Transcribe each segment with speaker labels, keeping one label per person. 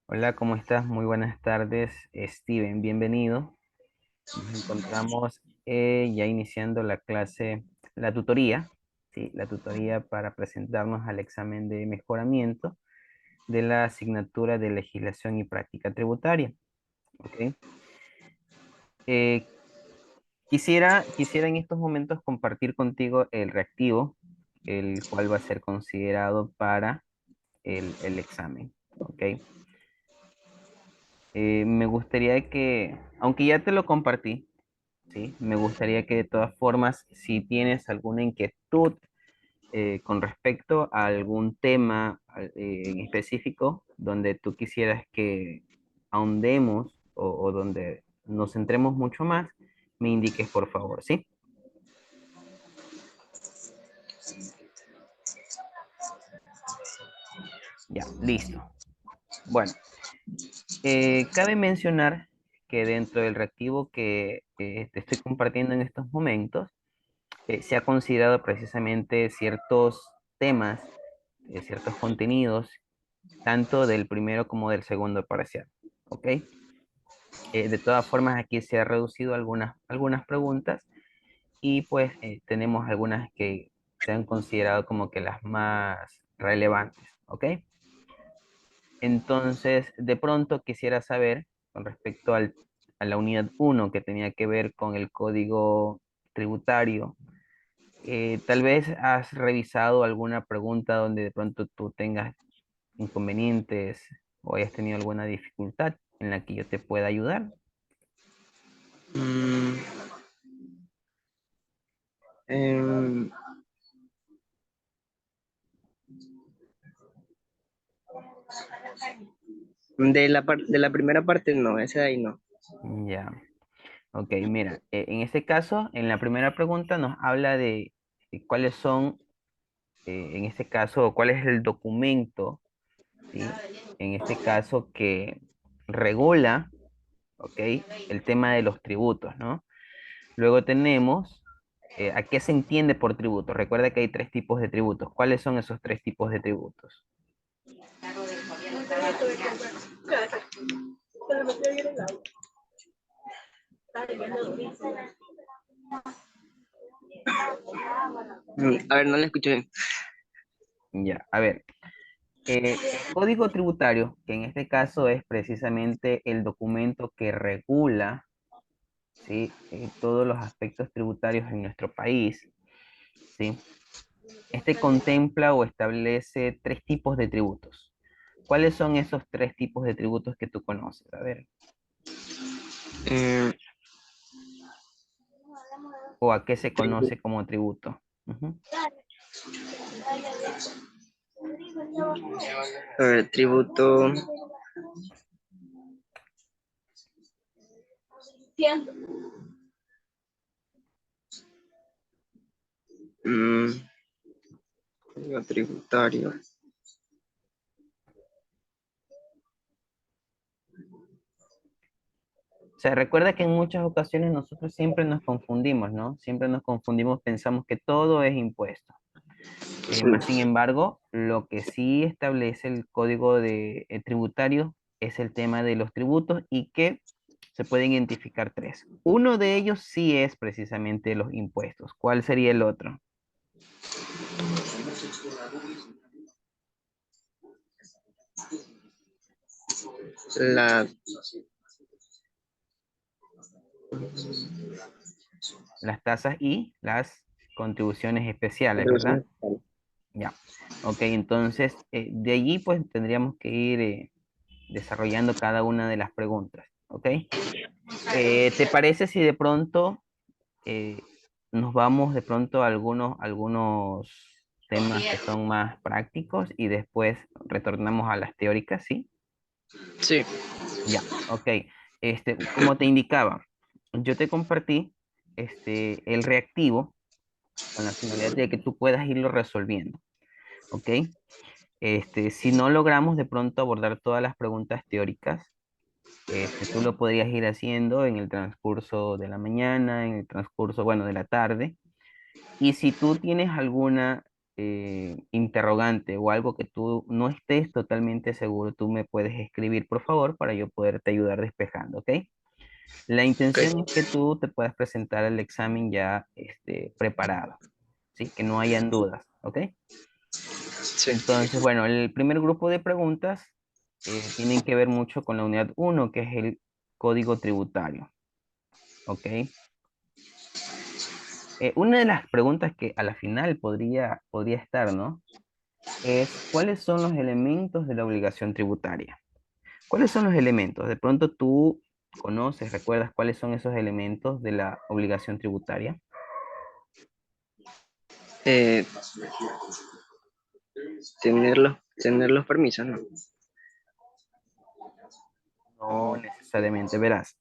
Speaker 1: Hola, ¿cómo estás? Muy buenas tardes, Steven, bienvenido. Nos encontramos ya iniciando la clase, la tutoría, ¿sí? La tutoría para presentarnos al examen de mejoramiento de la asignatura de legislación y práctica tributaria, ¿ok? Eh, quisiera en estos momentos compartir contigo el reactivo, el cual va a ser considerado para el examen, ¿ok? Me gustaría que, aunque ya te lo compartí, ¿sí? Me gustaría que de todas formas, si tienes alguna inquietud con respecto a algún tema en específico donde tú quisieras que ahondemos o donde nos centremos mucho más, me indiques por favor, ¿sí? Ya, listo. Bueno, cabe mencionar que dentro del reactivo que te estoy compartiendo en estos momentos, se ha considerado precisamente ciertos temas, ciertos contenidos, tanto del primero como del segundo parcial. ¿Ok? De todas formas, aquí se ha reducido algunas preguntas y pues tenemos algunas que se han considerado como que las más relevantes. ¿Ok? Entonces, de pronto quisiera saber con respecto a la unidad uno que tenía que ver con el código tributario. Tal vez has revisado alguna pregunta donde de pronto tú tengas inconvenientes o hayas tenido alguna dificultad en la que yo te pueda ayudar.
Speaker 2: Mm, em, de la primera parte no, ese de ahí no.
Speaker 1: Ya, ok, mira, en este caso, en la primera pregunta nos habla de cuáles son, en este caso, cuál es el documento, ¿sí? En este caso que regula, ok, el tema de los tributos, ¿no? Luego tenemos, ¿a qué se entiende por tributo? Recuerda que hay tres tipos de tributos. ¿Cuáles son esos tres tipos de tributos?
Speaker 2: A ver, no le escuché bien.
Speaker 1: Ya, a ver, el código tributario, que en este caso es precisamente el documento que regula, ¿sí? Todos los aspectos tributarios en nuestro país, ¿sí? Este contempla o establece tres tipos de tributos. ¿Cuáles son esos tres tipos de tributos que tú conoces? A ver,
Speaker 2: Eh,
Speaker 1: o a qué se
Speaker 2: tribu-
Speaker 1: conoce como tributo. Ujú.
Speaker 2: a ver, tributo. mm, Tributario.
Speaker 1: O sea, recuerda que en muchas ocasiones nosotros siempre nos confundimos, ¿no? Siempre nos confundimos, pensamos que todo es impuesto. Más sin
Speaker 2: Sí.
Speaker 1: embargo, lo que sí establece el código de, tributario es el tema de los tributos y que se pueden identificar tres. Uno de ellos sí es precisamente los impuestos. ¿Cuál sería el otro?
Speaker 2: La,
Speaker 1: Las tasas y las contribuciones especiales, ¿verdad?
Speaker 2: contribuciones fiscales.
Speaker 1: Ya. Ok, entonces de allí pues tendríamos que ir desarrollando cada una de las preguntas. ¿Ok? ¿Te parece si de pronto eh, nos vamos de pronto a algunos temas que son más prácticos y después retornamos a las teóricas, ¿sí?
Speaker 2: Sí.
Speaker 1: Ya, ok. Como te indicaba, yo te compartí el reactivo con la finalidad de que tú puedas irlo resolviendo, ¿ok? Si no logramos de pronto abordar todas las preguntas teóricas, tú lo podrías ir haciendo en el transcurso de la mañana, en el transcurso, bueno, de la tarde. Y si tú tienes alguna interrogante o algo que tú no estés totalmente seguro, tú me puedes escribir, por favor, para yo poderte ayudar despejando, ¿ok? La intención es
Speaker 2: Ok,
Speaker 1: que tú te puedas presentar al examen ya preparado, ¿sí? Que no hayan dudas, ¿ok?
Speaker 2: sí.
Speaker 1: Entonces, bueno, el primer grupo de preguntas tienen que ver mucho con la unidad uno, que es el código tributario, ¿ok? Una de las preguntas que a la final podría estar, ¿no? Es, ¿cuáles son los elementos de la obligación tributaria? ¿Cuáles son los elementos? De pronto tú conoces, recuerdas cuáles son esos elementos de la obligación tributaria.
Speaker 2: Eh, tener los permisos, ¿no?
Speaker 1: No necesariamente, verás.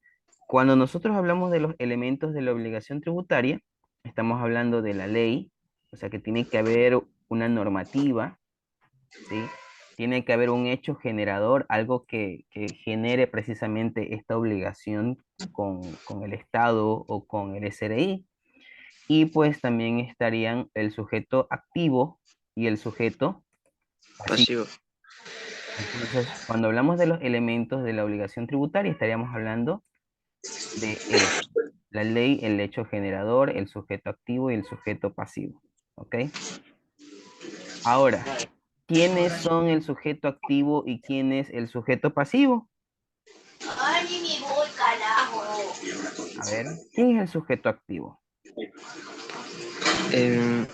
Speaker 1: Cuando nosotros hablamos de los elementos de la obligación tributaria, estamos hablando de la ley, o sea que tiene que haber una normativa, ¿sí? Tiene que haber un hecho generador, algo que genere precisamente esta obligación con el Estado o con el SRI. Y pues también estarían el sujeto activo y el sujeto pasivo.
Speaker 2: Pasivo.
Speaker 1: Entonces, cuando hablamos de los elementos de la obligación tributaria, estaríamos hablando de eso. La ley, el hecho generador, el sujeto activo y el sujeto pasivo. ¿Ok? Ahora, ¿quiénes son el sujeto activo y quién es el sujeto pasivo?
Speaker 3: Ay, me voy, carajo.
Speaker 1: A ver, ¿quién es el sujeto activo?
Speaker 2: Em,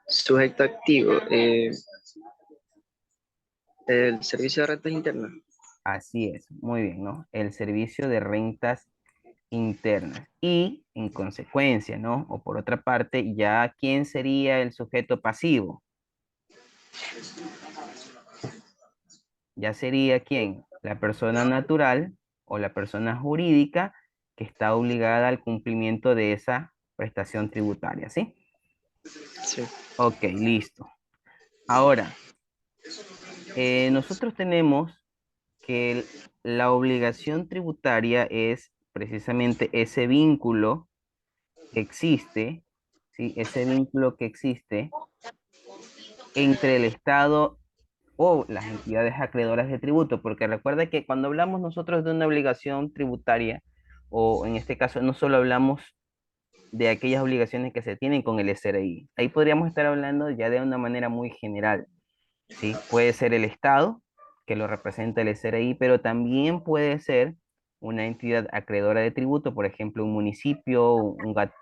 Speaker 2: sujeto activo. El servicio de rentas internas.
Speaker 1: Así es, muy bien, ¿no? El servicio de rentas internas. Y en consecuencia, ¿no? O por otra parte, ya ¿quién sería el sujeto pasivo? Ya sería quién, la persona natural o la persona jurídica que está obligada al cumplimiento de esa prestación tributaria, ¿sí?
Speaker 2: Sí.
Speaker 1: Ok, listo. Ahora, nosotros tenemos que la obligación tributaria es precisamente ese vínculo que existe, ¿sí? Ese vínculo que existe entre el Estado o las entidades acreedoras de tributo, porque recuerda que cuando hablamos nosotros de una obligación tributaria, o en este caso no solo hablamos de aquellas obligaciones que se tienen con el SRI, ahí podríamos estar hablando ya de una manera muy general, ¿sí? Puede ser el Estado, que lo representa el SRI, pero también puede ser una entidad acreedora de tributo, por ejemplo, un municipio, un GAT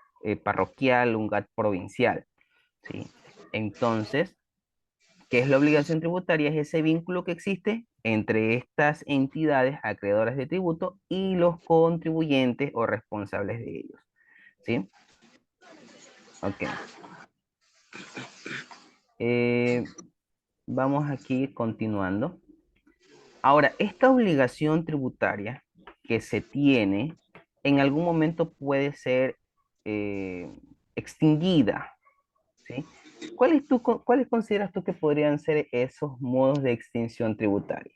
Speaker 1: parroquial, un GAT provincial, ¿sí? Entonces, ¿qué es la obligación tributaria? Es ese vínculo que existe entre estas entidades acreedoras de tributo y los contribuyentes o responsables de ellos. ¿Sí? Ok. Eh, vamos aquí continuando. Ahora, esta obligación tributaria que se tiene en algún momento puede ser eh, extinguida. ¿Sí? ¿Cuáles consideras tú que podrían ser esos modos de extinción tributaria?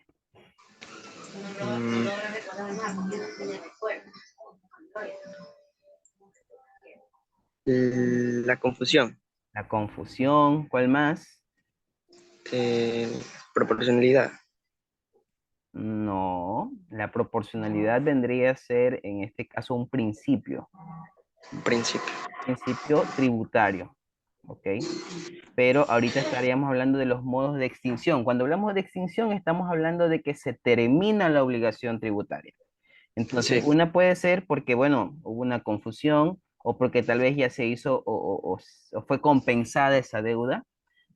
Speaker 2: Mm, la confusión.
Speaker 1: La confusión, ¿cuál más?
Speaker 2: Eh, proporcionalidad.
Speaker 1: No, la proporcionalidad vendría a ser en este caso un
Speaker 2: Principio.
Speaker 1: principio tributario, ¿ok? Pero ahorita estaríamos hablando de los modos de extinción. Cuando hablamos de extinción estamos hablando de que se termina la obligación tributaria. Entonces,
Speaker 2: Sí.
Speaker 1: una puede ser porque, bueno, hubo una confusión o porque tal vez ya se hizo o fue compensada esa deuda,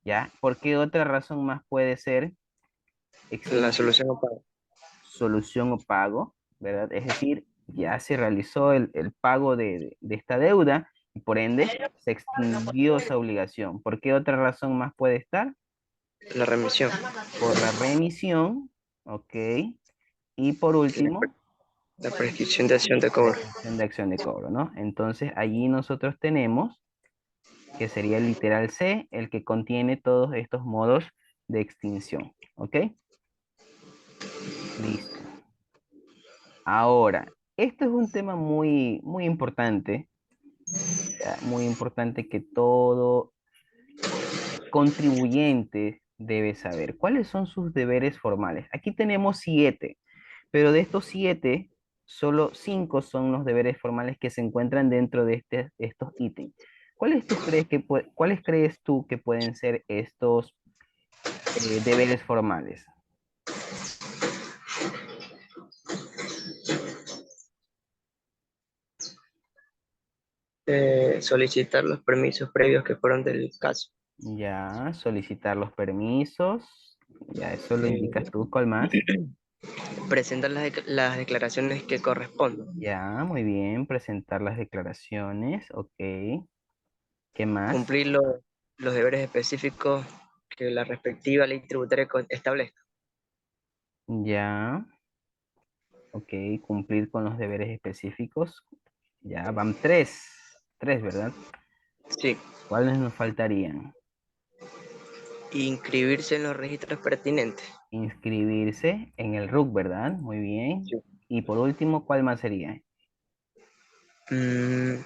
Speaker 1: ¿ya? ¿Por qué otra razón más puede ser
Speaker 2: La
Speaker 1: extinguir?
Speaker 2: solución para
Speaker 1: Solución o pago, ¿verdad? Es decir, ya se realizó el pago de esta deuda y por ende se extinguió esa obligación. ¿Por qué otra razón más puede estar?
Speaker 2: la remisión.
Speaker 1: Por la remisión, ¿ok? Y por
Speaker 2: La,
Speaker 1: último,
Speaker 2: la prescripción de acción de cobro.
Speaker 1: prescripción de acción de cobro, ¿no? Entonces allí nosotros tenemos que sería el literal C, el que contiene todos estos modos de extinción, ¿ok? Listo. Ahora, esto es un tema muy, muy importante Ya, muy importante que todo contribuyente debe saber. ¿Cuáles son sus deberes formales? Aquí tenemos 7, pero de estos 7, solo 5 son los deberes formales que se encuentran dentro de estos ítems. ¿Cuáles crees tú que pueden ser estos deberes formales?
Speaker 2: Solicitar los permisos previos que fueron del caso.
Speaker 1: Ya, solicitar los permisos. Ya, eso lo
Speaker 2: Eh,
Speaker 1: indicas tú. ¿Cuál más?
Speaker 2: Presentar las declaraciones que correspondan.
Speaker 1: Ya, muy bien. Presentar las declaraciones. Ok. ¿Qué más?
Speaker 2: Cumplir los deberes específicos que la respectiva ley tributaria establezca.
Speaker 1: Ya. Ok, cumplir con los deberes específicos. Ya, van tres. Tres, ¿verdad?
Speaker 2: Sí.
Speaker 1: ¿Cuáles nos faltarían?
Speaker 2: Inscribirse en los registros pertinentes.
Speaker 1: Inscribirse en el RUC, ¿verdad? Muy bien.
Speaker 2: Sí.
Speaker 1: Y por último, ¿cuál más sería?
Speaker 2: Mm,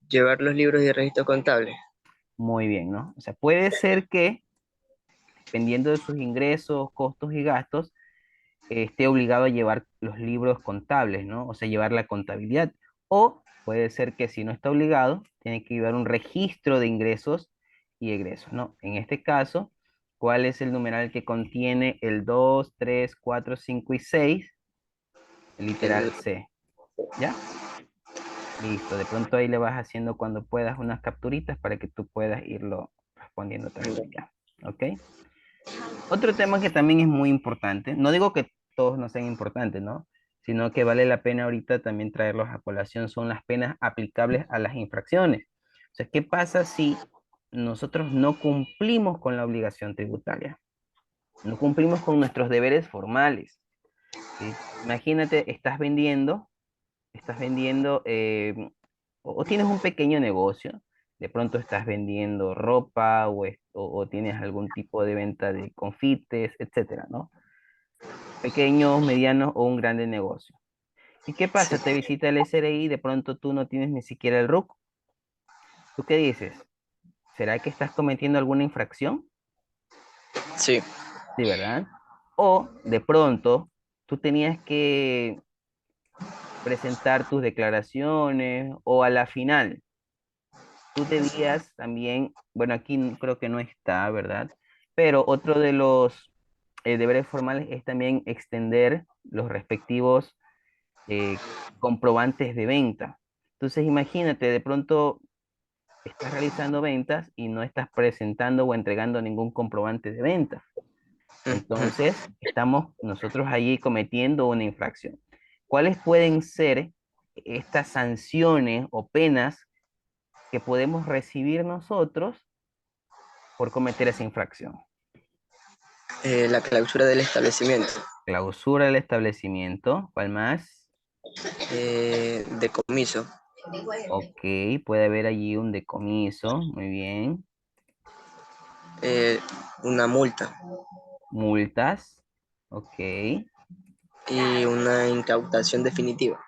Speaker 2: Llevar los libros de registro contable.
Speaker 1: Muy bien, ¿no? O sea, puede ser que, dependiendo de sus ingresos, costos y gastos, esté obligado a llevar los libros contables, ¿no? O sea, llevar la contabilidad. O puede ser que si no está obligado, tiene que llevar un registro de ingresos y egresos, ¿no? En este caso, ¿cuál es el numeral que contiene el 2, 3, 4, 5 y 6? El literal
Speaker 2: El,
Speaker 1: C, ¿ya? Listo, de pronto ahí le vas haciendo cuando puedas unas capturitas para que tú puedas irlo respondiendo también, ¿ya? ¿Ok? Otro tema que también es muy importante, no digo que todos no sean importantes, ¿no? Sino que vale la pena ahorita también traerlos a colación, son las penas aplicables a las infracciones. O sea, ¿qué pasa si nosotros no cumplimos con la obligación tributaria? No cumplimos con nuestros deberes formales, ¿sí? Imagínate, estás vendiendo o tienes un pequeño negocio, de pronto estás vendiendo ropa o tienes algún tipo de venta de confites, etcétera, ¿no? Pequeños, medianos o un grande negocio. ¿Y qué
Speaker 2: sí,
Speaker 1: pasa? Te visita el SRI y de pronto tú no tienes ni siquiera el RUC. ¿Tú qué dices? ¿Será que estás cometiendo alguna infracción?
Speaker 2: sí.
Speaker 1: Sí, ¿verdad? O de pronto tú tenías que presentar tus declaraciones o a la final tú debías también, bueno, aquí creo que no está, ¿verdad? Pero otro de los deberes formales es también extender los respectivos eh, comprobantes de venta. Entonces, imagínate, de pronto estás realizando ventas y no estás presentando o entregando ningún comprobante de venta.
Speaker 2: Ujú.
Speaker 1: Entonces, estamos nosotros allí cometiendo una infracción. ¿Cuáles pueden ser estas sanciones o penas que podemos recibir nosotros por cometer esa infracción?
Speaker 2: La clausura del establecimiento.
Speaker 1: Clausura del establecimiento. ¿Cuál más?
Speaker 2: Decomiso.
Speaker 1: Ok, puede haber allí un decomiso. Muy bien.
Speaker 2: eh, una multa
Speaker 1: Multas. Ok.
Speaker 2: y una incautación definitiva.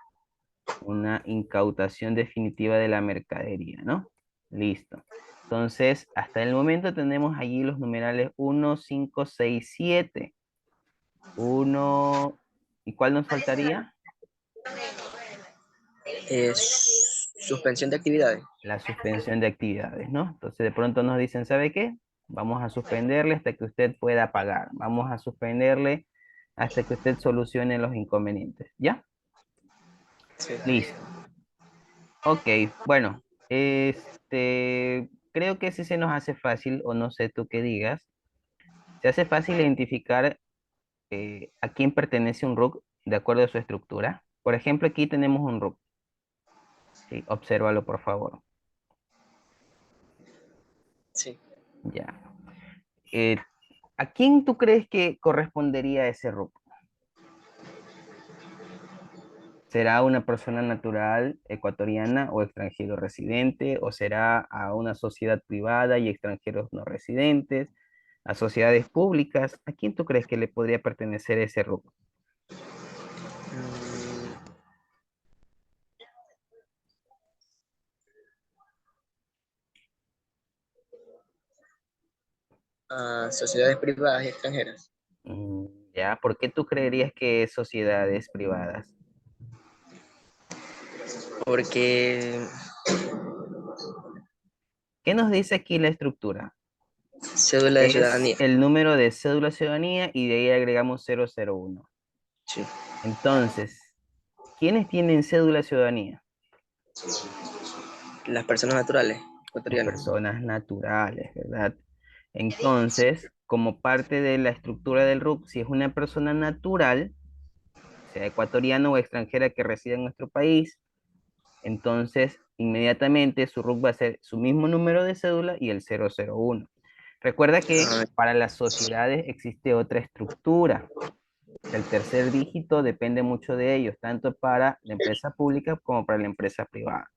Speaker 1: Una incautación definitiva de la mercadería, ¿no? Listo. Entonces, hasta el momento tenemos allí los numerales 1, 5, 6, 7. 1. ¿Y cuál nos faltaría?
Speaker 2: Suspensión de actividades.
Speaker 1: La suspensión de actividades, ¿no? Entonces de pronto nos dicen, ¿sabe qué? Vamos a suspenderle hasta que usted pueda pagar. Vamos a suspenderle hasta que usted solucione los inconvenientes. ¿Ya?
Speaker 2: Sí.
Speaker 1: Listo. Ok, bueno, creo que sí se nos hace fácil, o no sé tú qué digas, se hace fácil identificar a quién pertenece un RUC de acuerdo a su estructura. Por ejemplo, aquí tenemos un RUC. Sí, obsérvalo, por favor.
Speaker 2: Sí.
Speaker 1: Ya. Eh, ¿A quién tú crees que correspondería ese RUC? ¿Será una persona natural ecuatoriana o extranjero residente? ¿O será a una sociedad privada y extranjeros no residentes? ¿A sociedades públicas? ¿A quién tú crees que le podría pertenecer ese RUC?
Speaker 2: Mm, Sociedades privadas y extranjeras.
Speaker 1: ¿Ya? ¿Por qué tú creerías que es sociedades privadas?
Speaker 2: Porque
Speaker 1: ¿Qué nos dice aquí la estructura?
Speaker 2: cédula de
Speaker 1: Es
Speaker 2: ciudadanía.
Speaker 1: el número de cédula de ciudadanía y de ahí agregamos 001.
Speaker 2: Sí.
Speaker 1: Entonces, ¿quiénes tienen cédula de ciudadanía?
Speaker 2: Las personas naturales,
Speaker 1: Las
Speaker 2: ecuatorianas.
Speaker 1: personas naturales, ¿verdad? Entonces, como parte de la estructura del RUC, si es una persona natural, sea ecuatoriana o extranjera que resida en nuestro país, entonces inmediatamente su RUC va a ser su mismo número de cédula y el 001. Recuerda que
Speaker 2: Ah,
Speaker 1: para las sociedades existe otra estructura. El tercer dígito depende mucho de ellos, tanto para la empresa pública como para la empresa privada.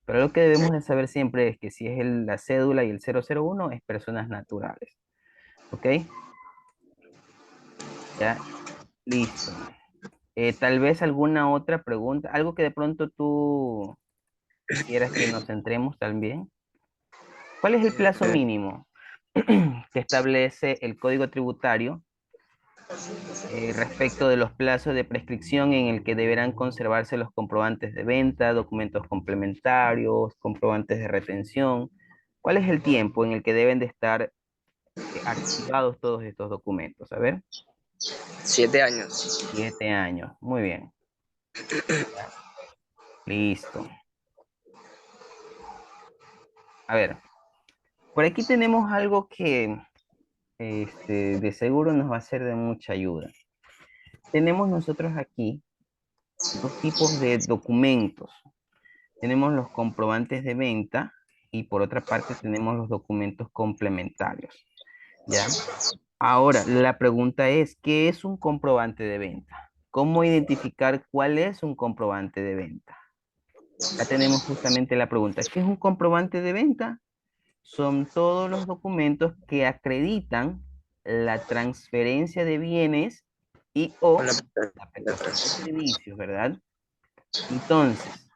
Speaker 1: Pero lo que debemos de saber siempre es que si es la cédula y el 001 es personas naturales. ¿Ok? Ya, listo. Tal vez alguna otra pregunta, algo que de pronto tú quisieras que nos centremos también. ¿Cuál es el plazo
Speaker 2: eh,
Speaker 1: mínimo que establece el Código Tributario respecto de los plazos de prescripción en el que deberán conservarse los comprobantes de venta, documentos complementarios, comprobantes de retención? ¿Cuál es el tiempo en el que deben de estar archivados todos estos documentos? A ver,
Speaker 2: 7 años.
Speaker 1: 7 años. Muy bien. Ya, listo. A ver, por aquí tenemos algo que de seguro nos va a ser de mucha ayuda. Tenemos nosotros aquí dos tipos de documentos. Tenemos los comprobantes de venta y por otra parte tenemos los documentos complementarios. ¿Ya? Ahora, la pregunta es, ¿qué es un comprobante de venta? ¿Cómo identificar cuál es un comprobante de venta? Ya tenemos justamente la pregunta, ¿qué es un comprobante de venta? Son todos los documentos que acreditan la transferencia de bienes y
Speaker 2: Con
Speaker 1: o
Speaker 2: la,
Speaker 1: la
Speaker 2: la
Speaker 1: prestación de
Speaker 2: trans-
Speaker 1: servicios, ¿verdad? Entonces,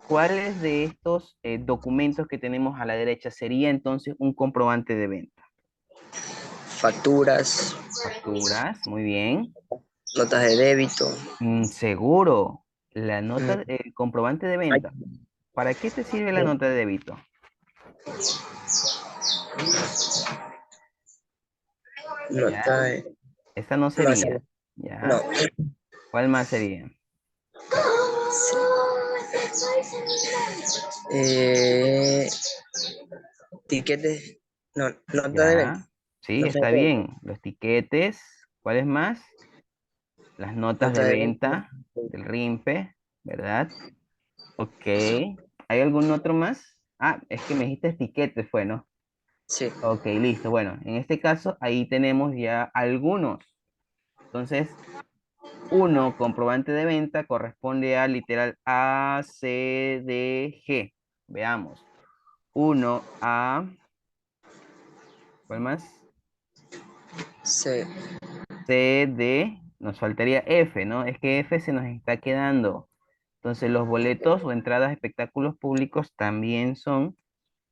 Speaker 1: ¿cuáles de estos documentos que tenemos a la derecha sería entonces un comprobante de venta?
Speaker 2: Facturas,
Speaker 1: Facturas, muy bien.
Speaker 2: notas de débito.
Speaker 1: Seguro, la nota,
Speaker 2: mm,
Speaker 1: el comprobante de
Speaker 2: ay,
Speaker 1: venta. ¿Para qué te sirve la nota de débito?
Speaker 2: nota
Speaker 1: ¿Ya?
Speaker 2: de...
Speaker 1: Esta no
Speaker 2: No, esa
Speaker 1: sería.
Speaker 2: no.
Speaker 1: ¿Ya? ¿Cuál más sería?
Speaker 2: Eh, tiquetes, no, nota de venta.
Speaker 1: ¿Ya? Sí,
Speaker 2: Nota de
Speaker 1: está
Speaker 2: crédito.
Speaker 1: bien. Los tiquetes. ¿Cuáles más? Las notas
Speaker 2: Nota
Speaker 1: de
Speaker 2: de venta.
Speaker 1: venta del RIMPE, ¿verdad? Ok. ¿Hay algún otro más? Ah, es que me dijiste tiquetes, fue, ¿no?
Speaker 2: Sí.
Speaker 1: Ok, listo. Bueno, en este caso, ahí tenemos ya algunos. Entonces, uno, comprobante de venta, corresponde al literal A, C, D, G. Veamos. Uno, A, ¿cuál más?
Speaker 2: Sí.
Speaker 1: C, D, nos faltaría F, ¿no? Es que F se nos está quedando. Entonces, los boletos o entradas a espectáculos públicos también son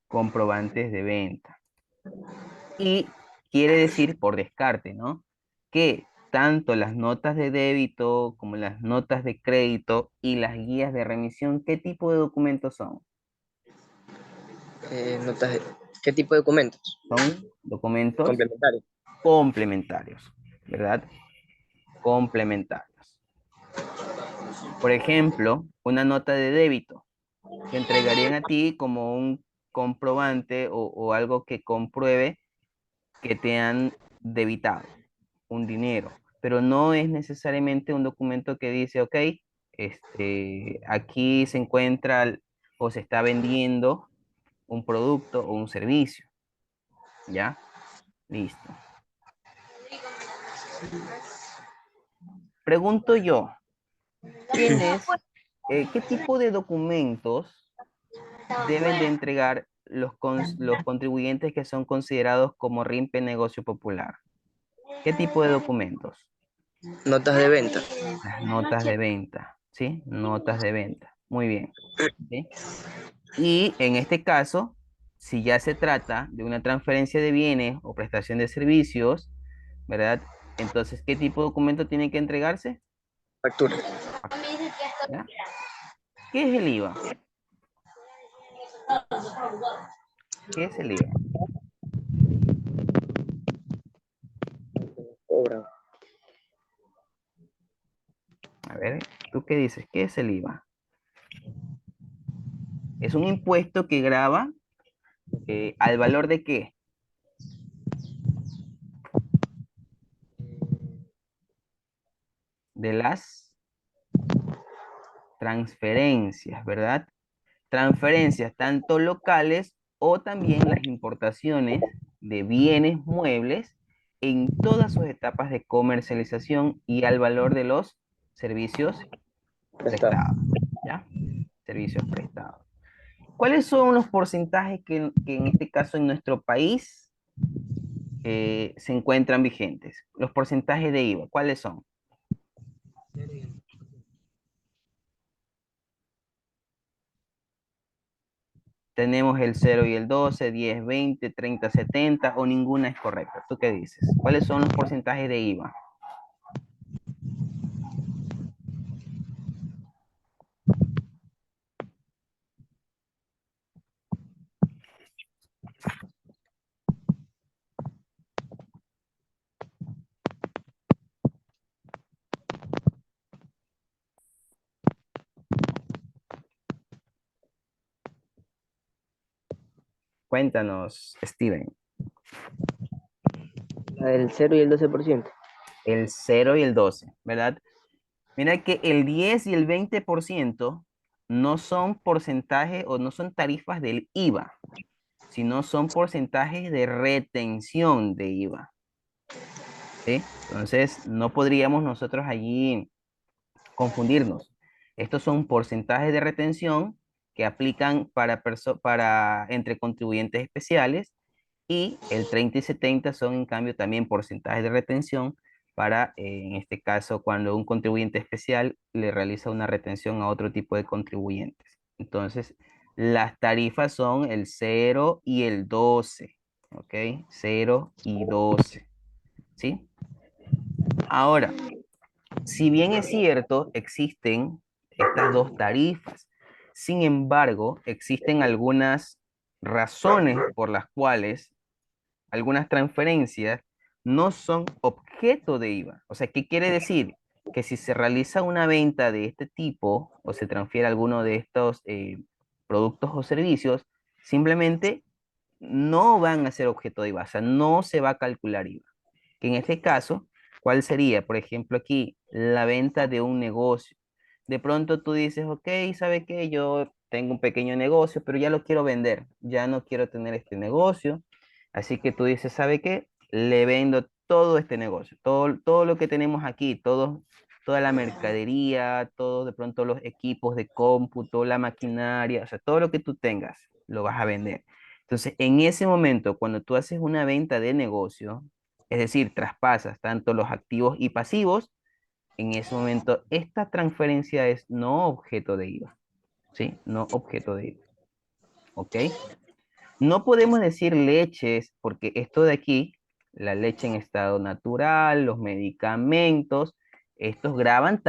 Speaker 1: comprobantes de venta. Y quiere decir, por descarte, ¿no? Que tanto las notas de débito como las notas de crédito y las guías de remisión, ¿qué tipo de documentos son?
Speaker 2: Notas de... ¿Qué tipo de documentos?
Speaker 1: Son documentos
Speaker 2: Complementarios.
Speaker 1: complementarios, ¿verdad? Complementarios. Por ejemplo, una nota de débito te entregarían a ti como un comprobante o algo que compruebe que te han debitado un dinero, pero no es necesariamente un documento que dice, ok, aquí se encuentra o se está vendiendo un producto o un servicio, ¿ya? Listo. Pregunto yo, ¿qué tipo de documentos deben de entregar los contribuyentes que son considerados como RIMPE negocio popular? ¿Qué tipo de documentos?
Speaker 2: Notas de venta.
Speaker 1: Las notas de venta, ¿sí? Notas de venta. Muy bien. ¿Sí? Y en este caso, si ya se trata de una transferencia de bienes o prestación de servicios, ¿verdad? Entonces, ¿qué tipo de documento tiene que entregarse?
Speaker 2: Factura.
Speaker 1: ¿Ya? ¿Qué es el IVA? ¿Qué es el IVA?
Speaker 2: Cobra.
Speaker 1: A ver, ¿tú qué dices? ¿Qué es el IVA? Es un impuesto que grava ¿al valor de qué? De las transferencias, ¿verdad? Transferencias tanto locales o también las importaciones de bienes muebles en todas sus etapas de comercialización y al valor de los servicios
Speaker 2: Prestado.
Speaker 1: prestados, ¿ya? Servicios prestados. ¿Cuáles son los porcentajes que en este caso en nuestro país se encuentran vigentes? Los porcentajes de IVA, ¿cuáles son? Tenemos el 0 y el 12, 10, 20, 30, 70 o ninguna es correcta. ¿Tú qué dices? ¿Cuáles son los porcentajes de IVA? Cuéntanos, Steven.
Speaker 2: La del 0 y el 12%.
Speaker 1: El 0 y el 12, ¿verdad? Mira que el 10 y el 20% no son porcentajes o no son tarifas del IVA, sino son porcentajes de retención de IVA, ¿sí? Entonces, no podríamos nosotros allí confundirnos. Estos son porcentajes de retención que aplican para entre contribuyentes especiales y el 30 y 70 son en cambio también porcentajes de retención para, en este caso, cuando un contribuyente especial le realiza una retención a otro tipo de contribuyentes. Entonces, las tarifas son el 0 y el 12, ¿ok? 0 y 12, ¿sí? Ahora, si bien es cierto, existen estas dos tarifas, sin embargo, existen algunas razones por las cuales algunas transferencias no son objeto de IVA. O sea, ¿qué quiere decir? Que si se realiza una venta de este tipo o se transfiere alguno de estos productos o servicios, simplemente no van a ser objeto de IVA, o sea, no se va a calcular IVA. Que en este caso, ¿cuál sería? Por ejemplo, aquí, la venta de un negocio. De pronto tú dices, ok, ¿sabe qué? Yo tengo un pequeño negocio, pero ya lo quiero vender, ya no quiero tener este negocio. Así que tú dices, ¿sabe qué? Le vendo todo este negocio, todo lo que tenemos aquí, toda la mercadería, todos de pronto los equipos de cómputo, la maquinaria, o sea, todo lo que tú tengas, lo vas a vender. Entonces, en ese momento, cuando tú haces una venta de negocio, es decir, traspasas tanto los activos y pasivos, en ese momento esta transferencia es no objeto de IVA, ¿sí? No objeto de IVA, ¿ok? No podemos decir leches, porque esto de aquí, la leche en estado natural, los medicamentos, estos graban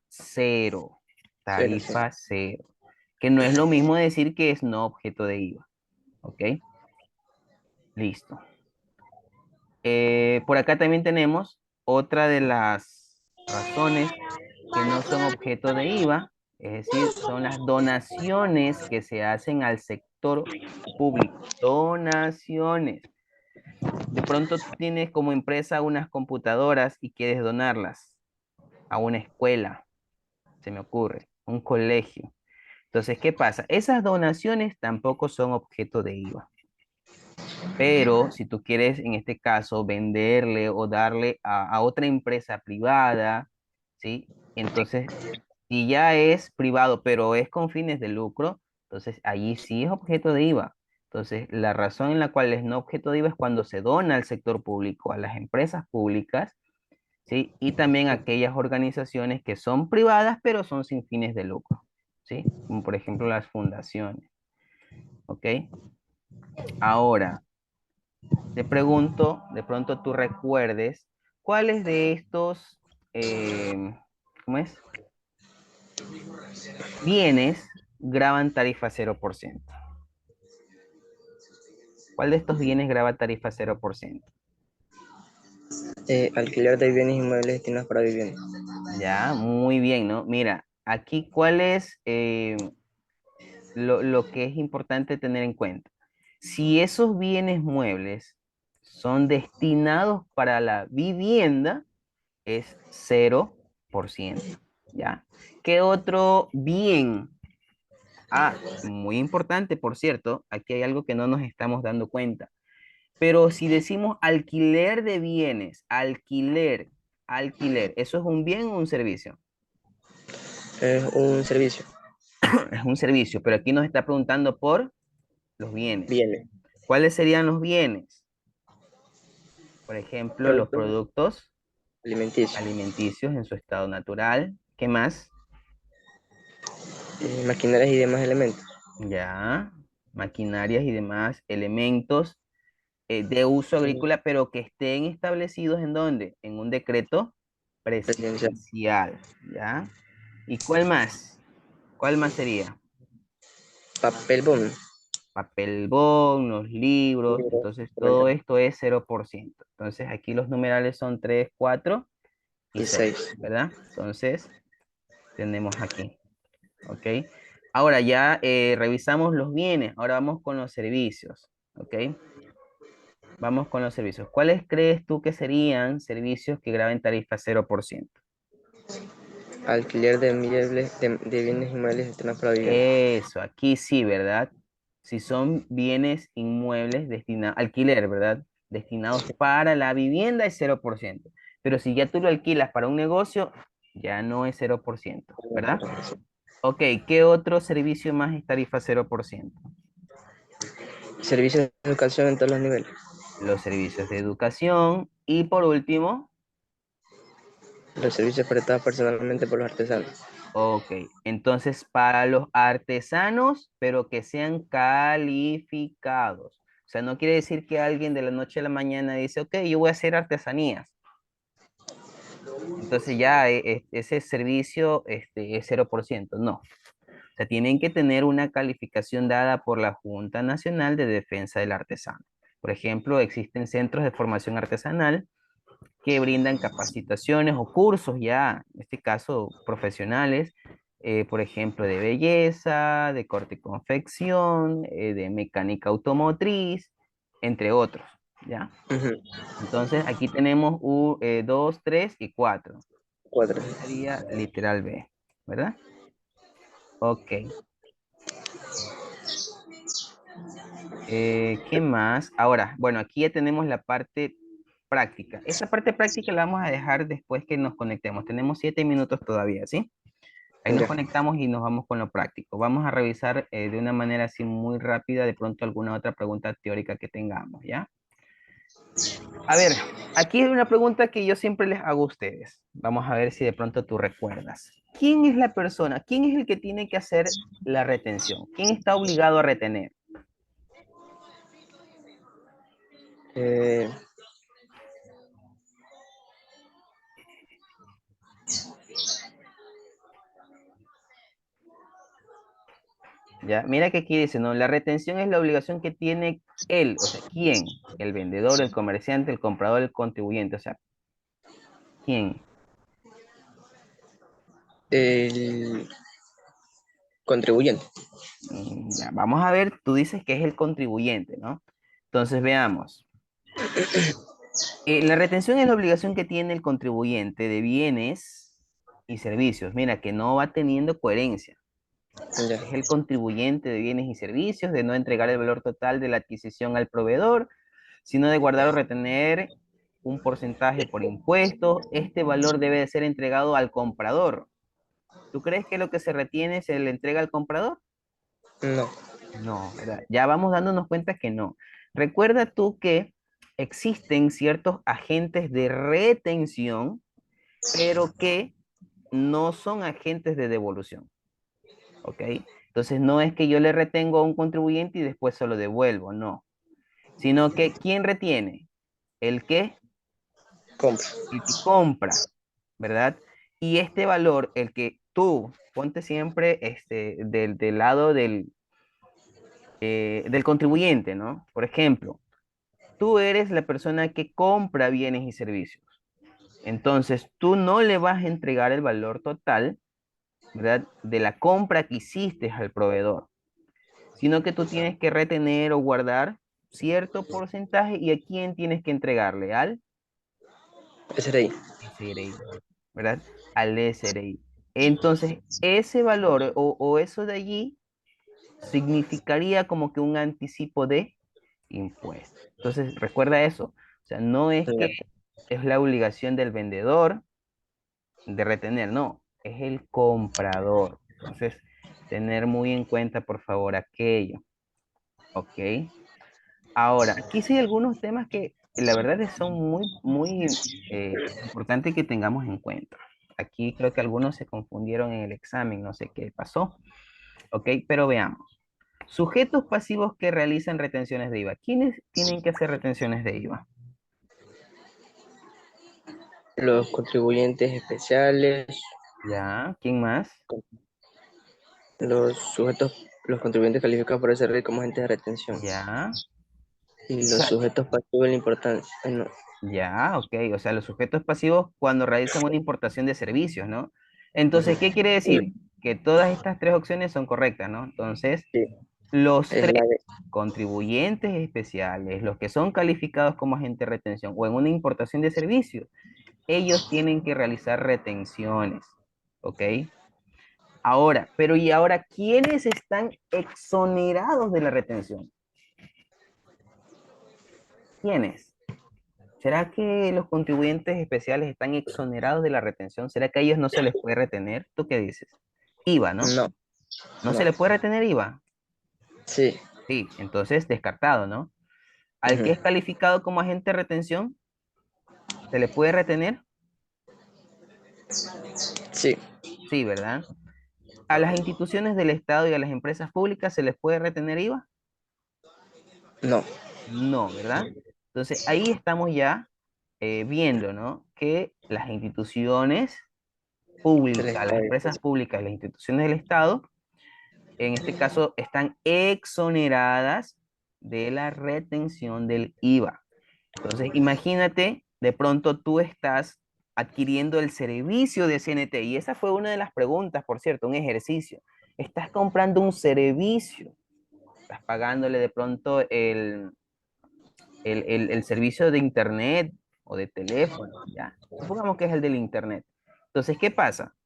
Speaker 2: Cero, sí.
Speaker 1: tarifa cero, que no es lo mismo decir que es no objeto de IVA, ¿ok? Listo. Por acá también tenemos otra de las razones que no son objeto de IVA, es decir, son las donaciones que se hacen al sector público. Donaciones. De pronto tú tienes como empresa unas computadoras y quieres donarlas a una escuela, se me ocurre, un colegio. Entonces, ¿qué pasa? Esas donaciones tampoco son objeto de IVA. Pero si tú quieres, en este caso, venderle o darle a otra empresa privada, ¿sí? Entonces, si ya es privado, pero es con fines de lucro, entonces allí sí es objeto de IVA. Entonces, la razón en la cual es no objeto de IVA es cuando se dona al sector público, a las empresas públicas, ¿sí? Y también a aquellas organizaciones que son privadas, pero son sin fines de lucro, ¿sí? Como por ejemplo las fundaciones, ¿ok? Ahora, te pregunto, de pronto tú recuerdes, ¿cuáles de estos, ¿cómo es? Bienes graban tarifa 0%. ¿Cuál de estos bienes graba tarifa 0%?
Speaker 2: Alquiler de bienes inmuebles destinados para vivienda.
Speaker 1: Ya, muy bien, ¿no? Mira, aquí cuál es lo que es importante tener en cuenta. Si esos bienes muebles son destinados para la vivienda, es 0%, ¿ya? ¿Qué otro bien? Ah, muy importante, por cierto, aquí hay algo que no nos estamos dando cuenta. Pero si decimos alquiler de bienes, alquiler, ¿eso es un bien o un servicio?
Speaker 2: Es un servicio.
Speaker 1: Es un servicio, pero aquí nos está preguntando por los bienes.
Speaker 2: Bienes.
Speaker 1: ¿Cuáles serían los bienes? Por ejemplo, los
Speaker 2: Productos
Speaker 1: productos
Speaker 2: alimenticios.
Speaker 1: alimenticios en su estado natural. ¿Qué más?
Speaker 2: Maquinarias y demás elementos.
Speaker 1: Ya, maquinarias y demás elementos de uso agrícola, pero que estén establecidos ¿en dónde? En un decreto
Speaker 2: Presidencial.
Speaker 1: presidencial, ¿ya? ¿Y cuál más? ¿Cuál más sería?
Speaker 2: Papel bond.
Speaker 1: Papel bond, los libros,
Speaker 2: Libro,
Speaker 1: entonces todo
Speaker 2: documental.
Speaker 1: esto es 0%. Entonces aquí los numerales son 3, 4 y
Speaker 2: Y
Speaker 1: 6,
Speaker 2: 6.
Speaker 1: ¿verdad? Entonces tenemos aquí, ¿ok? Ahora ya revisamos los bienes, ahora vamos con los servicios, ¿ok? Vamos con los servicios. ¿Cuáles crees tú que serían servicios que graben tarifa 0%?
Speaker 2: Alquiler de de bienes inmuebles destinados para vivienda.
Speaker 1: Eso, aquí sí, ¿verdad? Si son bienes inmuebles destinados, alquiler, ¿verdad? Destinados para la vivienda es 0%. Pero si ya tú lo alquilas para un negocio, ya no es 0%, ¿verdad? Ok, ¿qué otro servicio más es tarifa 0%?
Speaker 2: Servicios de educación en todos los niveles.
Speaker 1: Los servicios de educación y por último,
Speaker 2: Los servicios prestados personalmente por los artesanos.
Speaker 1: ok, entonces para los artesanos, pero que sean calificados. O sea, no quiere decir que alguien de la noche a la mañana dice, ok, yo voy a hacer artesanías. Entonces ya ese servicio es 0%. No. O sea, tienen que tener una calificación dada por la Junta Nacional de Defensa del Artesano. Por ejemplo, existen centros de formación artesanal que brindan capacitaciones o cursos ya, en este caso profesionales, por ejemplo, de belleza, de corte y confección, de mecánica automotriz, entre otros, ¿ya?
Speaker 2: Ujú.
Speaker 1: Entonces, aquí tenemos 2, 3 y 4.
Speaker 2: 4.
Speaker 1: Ese sería literal B, ¿verdad? Ok. ¿Qué más? Ahora, bueno, aquí ya tenemos la parte práctica. Esta parte práctica la vamos a dejar después que nos conectemos. Tenemos 7 minutos todavía, ¿sí? Ahí nos
Speaker 2: Ya.
Speaker 1: conectamos y nos vamos con lo práctico. Vamos a revisar de una manera así muy rápida de pronto alguna otra pregunta teórica que tengamos, ¿ya? A ver, aquí hay una pregunta que yo siempre les hago a ustedes. Vamos a ver si de pronto tú recuerdas. ¿Quién es la persona? ¿Quién es el que tiene que hacer la retención? ¿Quién está obligado a retener?
Speaker 2: Eh,
Speaker 1: ¿Ya? Mira que aquí dice, ¿no? La retención es la obligación que tiene él, o sea, ¿quién? El vendedor, el comerciante, el comprador, el contribuyente, o sea, ¿quién?
Speaker 2: el contribuyente.
Speaker 1: Ya, vamos a ver, tú dices que es el contribuyente, ¿no? Entonces veamos. La retención es la obligación que tiene el contribuyente de bienes y servicios. Mira, que no va teniendo coherencia.
Speaker 2: Ya.
Speaker 1: Es el contribuyente de bienes y servicios de no entregar el valor total de la adquisición al proveedor, sino de guardar o retener un porcentaje por impuestos. Este valor debe de ser entregado al comprador. ¿Tú crees que lo que se retiene se le entrega al comprador?
Speaker 2: No.
Speaker 1: No, ¿verdad? Ya vamos dándonos cuenta que no. Recuerda tú que existen ciertos agentes de retención, pero que no son agentes de devolución, ¿ok? Entonces no es que yo le retengo a un contribuyente y después se lo devuelvo, no. sino que ¿quién retiene? El que,
Speaker 2: Compra.
Speaker 1: el que compra, ¿verdad? Y este valor, el que tú, ponte siempre del lado del contribuyente, ¿no? Por ejemplo, tú eres la persona que compra bienes y servicios. Entonces, tú no le vas a entregar el valor total, ¿verdad? De la compra que hiciste al proveedor, sino que tú tienes que retener o guardar cierto porcentaje y a quién tienes que entregarle, al
Speaker 2: Ese era ahí.
Speaker 1: SRI, ¿verdad? Al SRI. Entonces, ese valor o eso de allí significaría como que un anticipo de impuesto. Entonces, recuerda eso. O sea, no es que es la obligación del vendedor de retener, no, es el comprador. Entonces, tener muy en cuenta, por favor, aquello. ¿Ok? Ahora, aquí sí hay algunos temas que la verdad son muy importantes que tengamos en cuenta. Aquí creo que algunos se confundieron en el examen, no sé qué pasó. ¿Ok? Pero veamos. Sujetos pasivos que realizan retenciones de IVA. ¿Quiénes tienen que hacer retenciones de IVA?
Speaker 2: Los contribuyentes especiales,
Speaker 1: ¿Ya? ¿Quién más?
Speaker 2: los sujetos, los contribuyentes calificados por SRI como agentes de retención
Speaker 1: ¿Ya?
Speaker 2: y
Speaker 1: O
Speaker 2: los
Speaker 1: sea,
Speaker 2: sujetos pasivos de la importancia. No,
Speaker 1: ya, ok. O sea, los sujetos pasivos cuando realizan una importación de servicios, ¿no?
Speaker 2: ujú.
Speaker 1: Entonces, ¿qué quiere decir? Que todas estas tres opciones son correctas, ¿no? Entonces,
Speaker 2: Sí,
Speaker 1: los
Speaker 2: es
Speaker 1: tres
Speaker 2: la de.
Speaker 1: contribuyentes especiales, los que son calificados como agente de retención o en una importación de servicios, ellos tienen que realizar retenciones, ¿ok? Ahora, pero ¿y ahora quiénes están exonerados de la retención? ¿Quiénes? ¿Será que los contribuyentes especiales están exonerados de la retención? ¿Será que a ellos no se les puede retener? ¿Tú qué dices? IVA, ¿no?
Speaker 2: No,
Speaker 1: ¿No se
Speaker 2: no.
Speaker 1: le puede retener IVA?
Speaker 2: Sí,
Speaker 1: Sí, entonces descartado, ¿no? Al
Speaker 2: ujú.
Speaker 1: que es calificado como agente de retención, ¿se le puede retener?
Speaker 2: Sí,
Speaker 1: Sí, ¿verdad? ¿A las instituciones del Estado y a las empresas públicas se les puede retener IVA?
Speaker 2: no.
Speaker 1: No, ¿verdad? Entonces ahí estamos ya viendo, ¿no? Que las instituciones
Speaker 2: Se les
Speaker 1: públicas, las
Speaker 2: paga.
Speaker 1: empresas públicas, las instituciones del Estado, en este caso están exoneradas de la retención del IVA. Entonces, imagínate, de pronto tú estás adquiriendo el servicio de CNT y esa fue una de las preguntas, por cierto, un ejercicio. Estás comprando un servicio, estás pagándole de pronto el servicio de internet o de teléfono, ¿ya? Supongamos que es el del internet. Entonces, ¿qué pasa?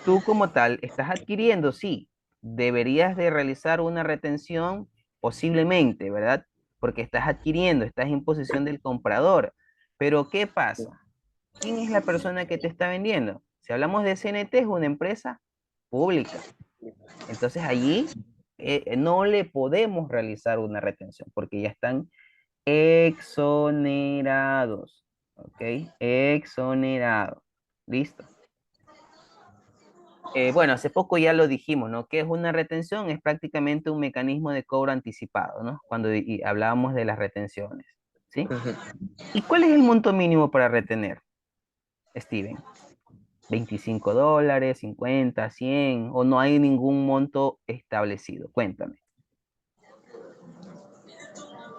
Speaker 1: Tú como tal estás adquiriendo, sí, deberías de realizar una retención posiblemente, ¿verdad? Porque estás adquiriendo, estás en posición del comprador. Pero ¿qué pasa? ¿Quién es la persona que te está vendiendo? Si hablamos de CNT, es una empresa pública. Entonces allí no le podemos realizar una retención porque ya están exonerados. ¿Ok? Exonerados. ¿Listo? Bueno, hace poco ya lo dijimos, ¿no? ¿Qué es una retención? Es prácticamente un mecanismo de cobro anticipado, ¿no? Cuando hablábamos de las retenciones, ¿sí?
Speaker 2: Ujú.
Speaker 1: ¿Y cuál es el monto mínimo para retener, Steven? $25, 50, 100, o no hay ningún monto establecido? Cuéntame.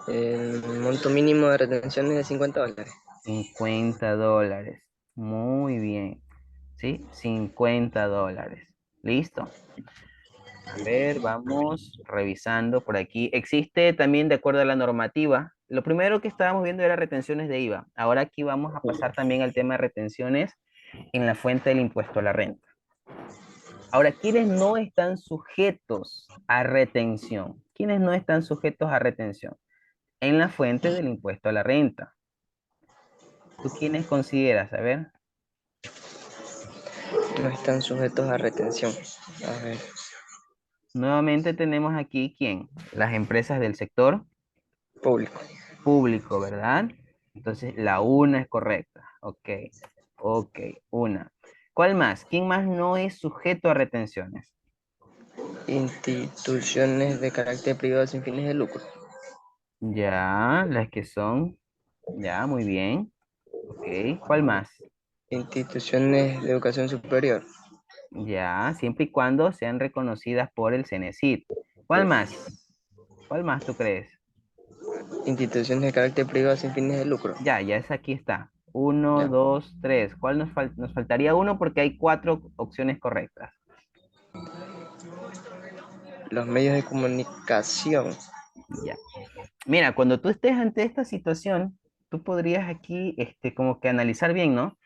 Speaker 2: El monto mínimo de retención es de $50.
Speaker 1: $50. Muy bien, ¿sí? $50. ¿Listo? A ver, vamos revisando por aquí. Existe también, de acuerdo a la normativa, lo primero que estábamos viendo era retenciones de IVA. Ahora aquí vamos a pasar también al tema de retenciones en la fuente del impuesto a la renta. Ahora, ¿quiénes no están sujetos a retención? ¿Quiénes no están sujetos a retención? En la fuente del impuesto a la renta. ¿Tú quiénes consideras? A ver,
Speaker 2: No están sujetos a retención. A ver,
Speaker 1: nuevamente tenemos aquí quién? Las empresas del sector
Speaker 2: público.
Speaker 1: público, ¿verdad? Entonces, la una es correcta. Ok, ok, una. ¿Cuál más? ¿Quién más no es sujeto a retenciones?
Speaker 2: Instituciones de carácter privado sin fines de lucro.
Speaker 1: Ya, las que son. Ya, muy bien. Ok, ¿cuál más?
Speaker 2: Instituciones de educación superior.
Speaker 1: Ya, siempre y cuando sean reconocidas por el CENESID. ¿Cuál más? ¿Cuál más tú crees?
Speaker 2: Instituciones de carácter privado sin fines de lucro.
Speaker 1: Ya, ya es aquí está. Uno,
Speaker 2: Ya.
Speaker 1: dos, tres. ¿Cuál nos faltaría uno? Porque hay cuatro opciones correctas.
Speaker 2: Los medios de comunicación.
Speaker 1: Ya. Mira, cuando tú estés ante esta situación, tú podrías aquí, como que analizar bien, ¿no?